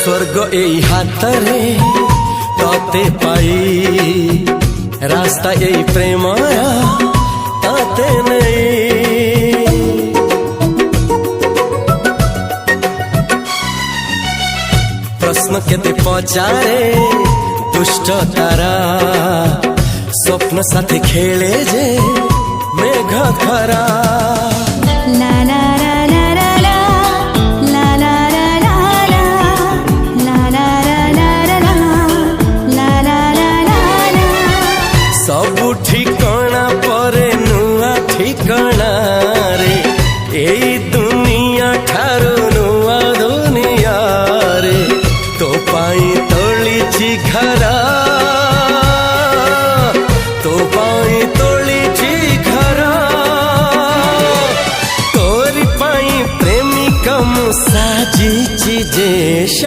स्वर्ग एई हातरे तते पाई रास्ता एई प्रेमया ताते नहीं। प्रश्न केते पचारे दुष्ट तारा स्वप्न साथी खेले जे मेघ खरा। ला ला ला ला ला ला ला ला ला ला ला ला ला ला। सब ठिकाना परे नुआ ठिकाना रे एई दुनिया ठारू नुआ दुनिया रे। तो पाई तोलिछि घरा तो पाई तोलिछि घरा तोरी पाई प्रेमिका मु साजिछि जे।